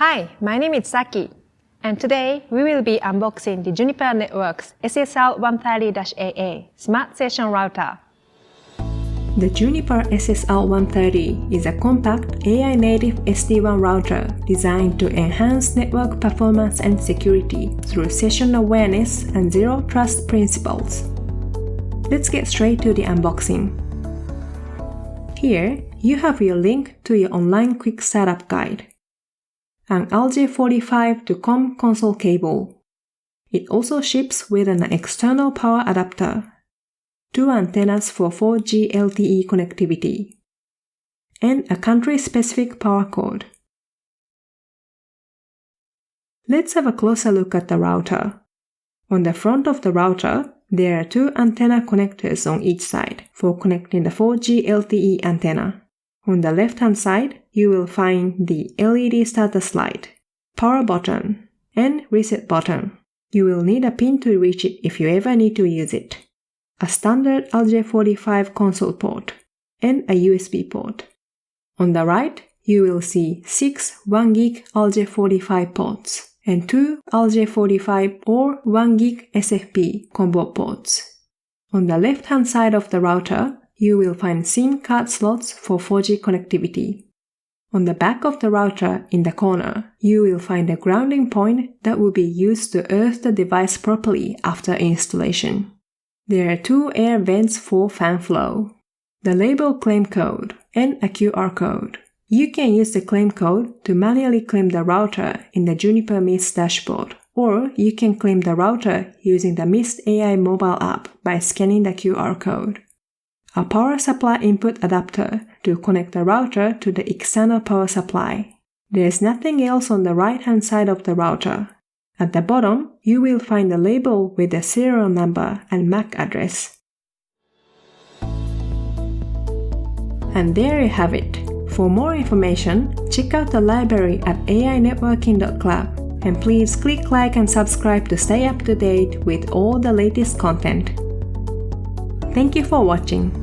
Hi, my name is Saki, and today we will be unboxing the Juniper Networks SSR130-AA Smart Session Router. The Juniper SSR130 is a compact AI-native SD-WAN router designed to enhance network performance and security through session awareness and zero trust principles. Let's get straight to the unboxing. Here, you have your link to your online quick startup guide. An RJ45 to COM console cable. It also ships with an external power adapter, 2 antennas for 4G LTE connectivity, and a country-specific power cord. Let's have a closer look at the router. On the front of the router, there are 2 antenna connectors on each side for connecting the 4G LTE antenna. On the left-hand side, you will find the LED status light, power button, and reset button. You will need a pin to reach it if you ever need to use it, a standard RJ45 console port, and a USB port. On the right, you will see 6 1GB RJ45 ports and 2 RJ45 or 1GB SFP combo ports. On the left-hand side of the router, you will find SIM card slots for 4G connectivity. On the back of the router in the corner, you will find a grounding point that will be used to earth the device properly after installation. There are 2 air vents for fan flow, the label claim code, and a QR code. You can use the claim code to manually claim the router in the Juniper Mist dashboard, or you can claim the router using the Mist AI mobile app by scanning the QR code. A power supply input adapter to connect the router to the external power supply. There is nothing else on the right-hand side of the router. At the bottom, you will find a label with the serial number and MAC address. And there you have it. For more information, check out the library at ainetworking.club, and please click like and subscribe to stay up to date with all the latest content. Thank you for watching.